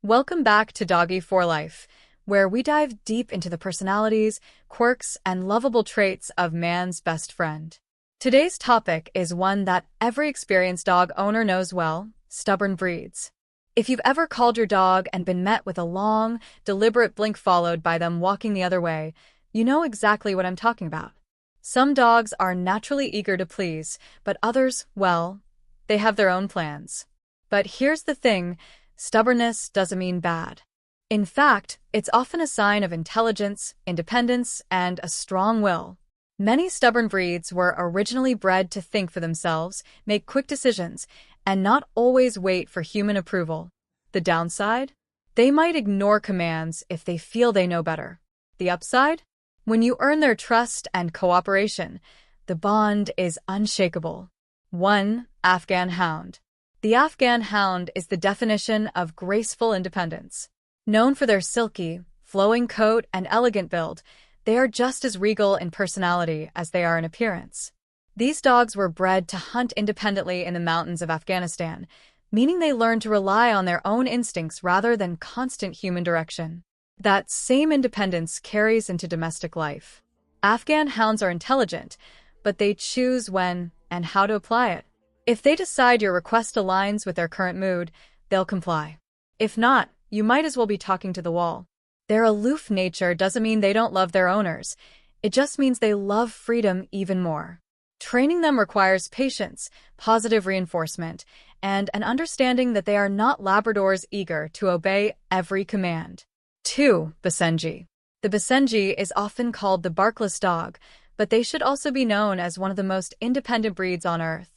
Welcome back to Doggy for Life, where we dive deep into the personalities, quirks, and lovable traits of man's best friend. Today's topic is one that every experienced dog owner knows well: stubborn breeds. If you've ever called your dog and been met with a long, deliberate blink followed by them walking the other way, you know exactly what I'm talking about. Some dogs are naturally eager to please, but others, well, they have their own plans. But here's the thing: stubbornness doesn't mean bad. In fact, it's often a sign of intelligence, independence, and a strong will. Many stubborn breeds were originally bred to think for themselves, make quick decisions, and not always wait for human approval. The downside? They might ignore commands if they feel they know better. The upside? When you earn their trust and cooperation, the bond is unshakable. 1. Afghan Hound. The Afghan Hound is the definition of graceful independence. Known for their silky, flowing coat and elegant build, they are just as regal in personality as they are in appearance. These dogs were bred to hunt independently in the mountains of Afghanistan, meaning they learned to rely on their own instincts rather than constant human direction. That same independence carries into domestic life. Afghan Hounds are intelligent, but they choose when and how to apply it. If they decide your request aligns with their current mood, they'll comply. If not, you might as well be talking to the wall. Their aloof nature doesn't mean they don't love their owners. It just means they love freedom even more. Training them requires patience, positive reinforcement, and an understanding that they are not Labradors eager to obey every command. 2. Basenji. The Basenji is often called the barkless dog, but they should also be known as one of the most independent breeds on Earth.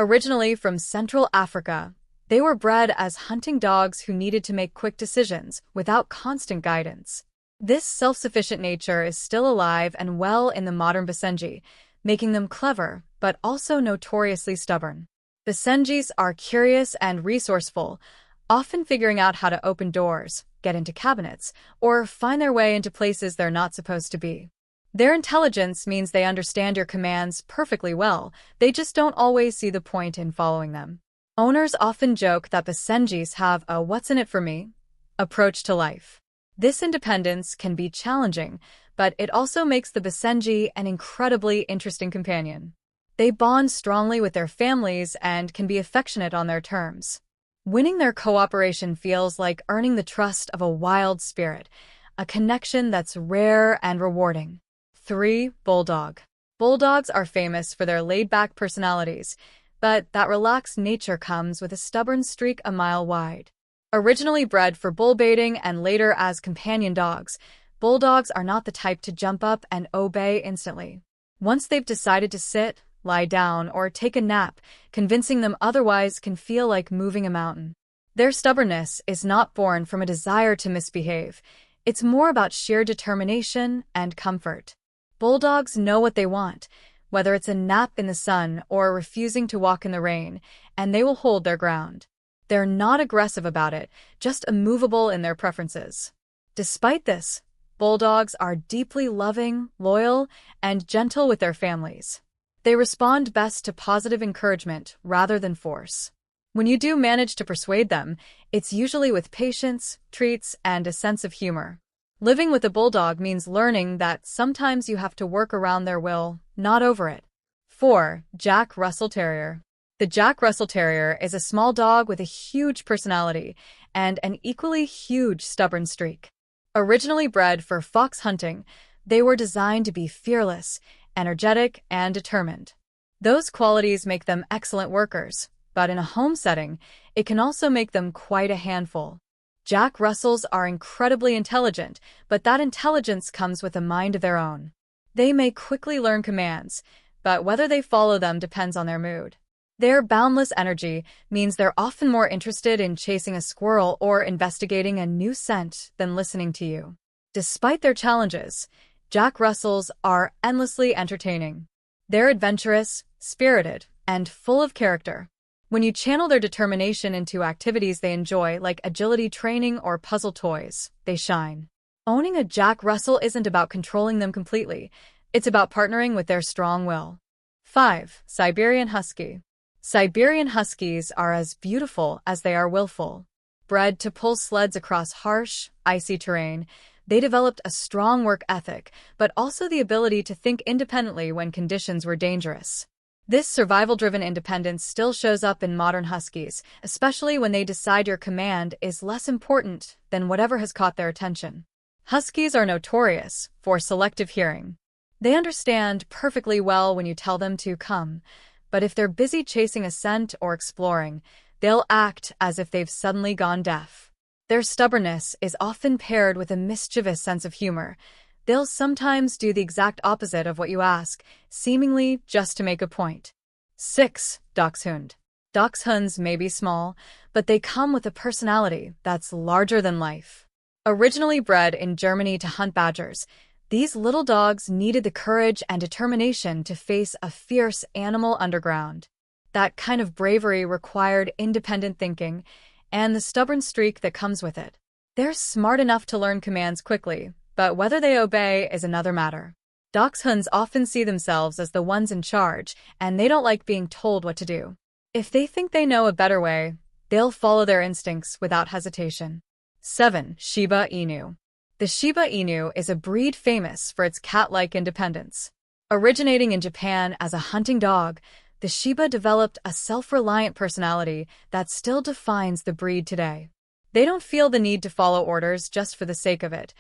Originally from Central Africa, they were bred as hunting dogs who needed to make quick decisions without constant guidance. This self-sufficient nature is still alive and well in the modern Basenji, making them clever but also notoriously stubborn. Basenjis are curious and resourceful, often figuring out how to open doors, get into cabinets, or find their way into places they're not supposed to be. Their intelligence means they understand your commands perfectly well, they just don't always see the point in following them. Owners often joke that Basenjis have a "what's in it for me" approach to life. This independence can be challenging, but it also makes the Basenji an incredibly interesting companion. They bond strongly with their families and can be affectionate on their terms. Winning their cooperation feels like earning the trust of a wild spirit, a connection that's rare and rewarding. 3. Bulldog. Bulldogs are famous for their laid-back personalities, but that relaxed nature comes with a stubborn streak a mile wide. Originally bred for bull baiting and later as companion dogs, bulldogs are not the type to jump up and obey instantly. Once they've decided to sit, lie down, or take a nap, convincing them otherwise can feel like moving a mountain. Their stubbornness is not born from a desire to misbehave. It's more about sheer determination and comfort. Bulldogs know what they want, whether it's a nap in the sun or refusing to walk in the rain, and they will hold their ground. They're not aggressive about it, just immovable in their preferences. Despite this, bulldogs are deeply loving, loyal, and gentle with their families. They respond best to positive encouragement rather than force. When you do manage to persuade them, it's usually with patience, treats, and a sense of humor. Living with a bulldog means learning that sometimes you have to work around their will, not over it. 4. Jack Russell Terrier. The Jack Russell Terrier is a small dog with a huge personality and an equally huge stubborn streak. Originally bred for fox hunting, they were designed to be fearless, energetic, and determined. Those qualities make them excellent workers, but in a home setting, it can also make them quite a handful. Jack Russells are incredibly intelligent, but that intelligence comes with a mind of their own. They may quickly learn commands, but whether they follow them depends on their mood. Their boundless energy means they're often more interested in chasing a squirrel or investigating a new scent than listening to you. Despite their challenges, Jack Russells are endlessly entertaining. They're adventurous, spirited, and full of character. When you channel their determination into activities they enjoy, like agility training or puzzle toys, they shine. Owning a Jack Russell isn't about controlling them completely. It's about partnering with their strong will. 5. Siberian Husky. Siberian Huskies are as beautiful as they are willful. Bred to pull sleds across harsh, icy terrain, they developed a strong work ethic, but also the ability to think independently when conditions were dangerous. This survival-driven independence still shows up in modern huskies, especially when they decide your command is less important than whatever has caught their attention. Huskies are notorious for selective hearing. They understand perfectly well when you tell them to come, but if they're busy chasing a scent or exploring, they'll act as if they've suddenly gone deaf. Their stubbornness is often paired with a mischievous sense of humor. They'll sometimes do the exact opposite of what you ask, seemingly just to make a point. 6. Dachshund. Dachshunds may be small, but they come with a personality that's larger than life. Originally bred in Germany to hunt badgers, these little dogs needed the courage and determination to face a fierce animal underground. That kind of bravery required independent thinking and the stubborn streak that comes with it. They're smart enough to learn commands quickly, but whether they obey is another matter. Dachshunds often see themselves as the ones in charge, and they don't like being told what to do. If they think they know a better way, they'll follow their instincts without hesitation. 7. Shiba Inu. The Shiba Inu is a breed famous for its cat-like independence. Originating in Japan as a hunting dog, the Shiba developed a self-reliant personality that still defines the breed today. They don't feel the need to follow orders just for the sake of it.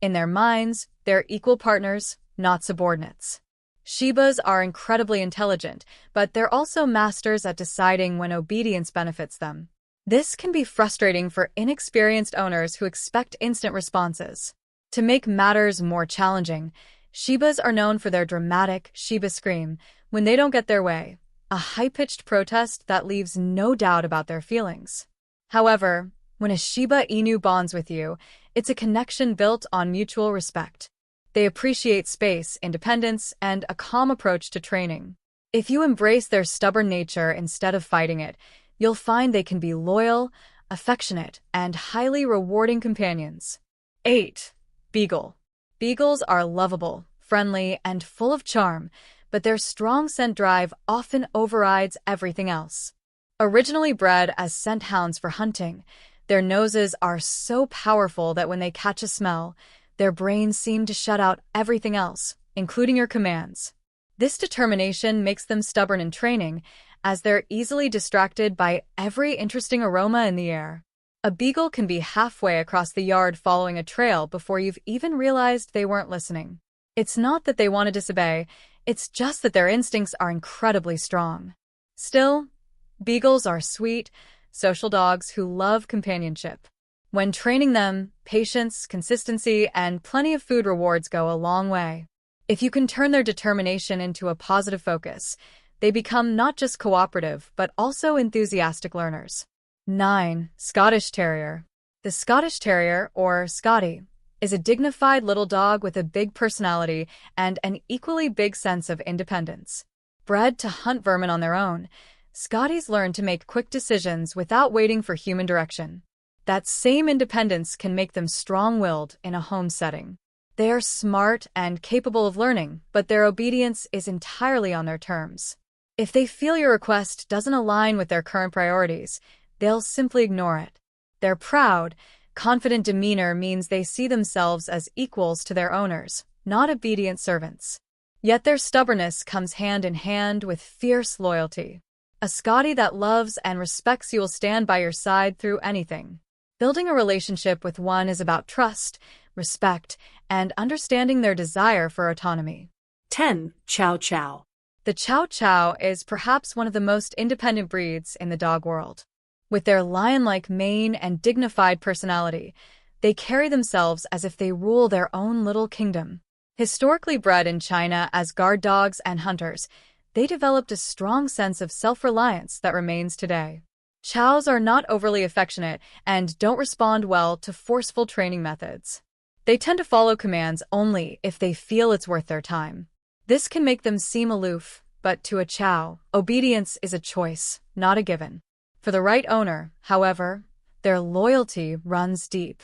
In their minds, they're equal partners, not subordinates. Shibas are incredibly intelligent, but they're also masters at deciding when obedience benefits them. This can be frustrating for inexperienced owners who expect instant responses. To make matters more challenging, Shibas are known for their dramatic Shiba scream when they don't get their way, a high-pitched protest that leaves no doubt about their feelings. However, when a Shiba Inu bonds with you, it's a connection built on mutual respect. They appreciate space, independence, and a calm approach to training. If you embrace their stubborn nature instead of fighting it, you'll find they can be loyal, affectionate, and highly rewarding companions. 8. Beagle. Beagles are lovable, friendly, and full of charm, but their strong scent drive often overrides everything else. Originally bred as scent hounds for hunting, their noses are so powerful that when they catch a smell, their brains seem to shut out everything else, including your commands. This determination makes them stubborn in training, as they're easily distracted by every interesting aroma in the air. A beagle can be halfway across the yard following a trail before you've even realized they weren't listening. It's not that they want to disobey, it's just that their instincts are incredibly strong. Still, beagles are sweet, social dogs who love companionship. When training them, patience, consistency, and plenty of food rewards go a long way. If you can turn their determination into a positive focus, they become not just cooperative but also enthusiastic learners. 9. Scottish Terrier. The Scottish Terrier, or Scottie, is a dignified little dog with a big personality and an equally big sense of independence. Bred to hunt vermin on their own, Scotties learn to make quick decisions without waiting for human direction. That same independence can make them strong-willed in a home setting. They are smart and capable of learning, but their obedience is entirely on their terms. If they feel your request doesn't align with their current priorities, they'll simply ignore it. Their proud, confident demeanor means they see themselves as equals to their owners, not obedient servants. Yet their stubbornness comes hand in hand with fierce loyalty. A Scottie that loves and respects you will stand by your side through anything. Building a relationship with one is about trust, respect, and understanding their desire for autonomy. 10. Chow Chow. The Chow Chow is perhaps one of the most independent breeds in the dog world. With their lion-like mane and dignified personality, they carry themselves as if they rule their own little kingdom. Historically bred in China as guard dogs and hunters, they developed a strong sense of self-reliance that remains today. Chows are not overly affectionate and don't respond well to forceful training methods. They tend to follow commands only if they feel it's worth their time. This can make them seem aloof, but to a Chow, obedience is a choice, not a given. For the right owner, however, their loyalty runs deep.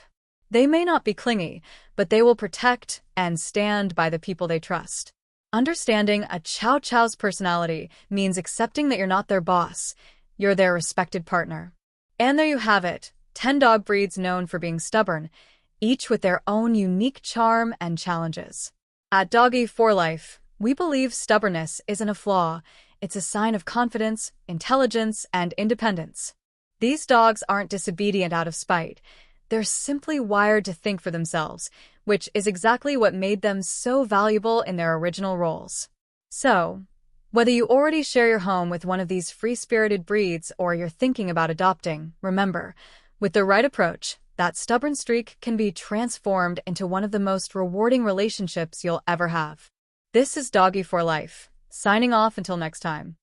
They may not be clingy, but they will protect and stand by the people they trust. Understanding a Chow Chow's personality means accepting that you're not their boss, you're their respected partner. And there you have it, 10 dog breeds known for being stubborn, each with their own unique charm and challenges. At Doggy for Life, we believe stubbornness isn't a flaw, it's a sign of confidence, intelligence, and independence. These dogs aren't disobedient out of spite. They're simply wired to think for themselves, which is exactly what made them so valuable in their original roles. So, whether you already share your home with one of these free-spirited breeds or you're thinking about adopting, remember, with the right approach, that stubborn streak can be transformed into one of the most rewarding relationships you'll ever have. This is Doggy for Life, signing off until next time.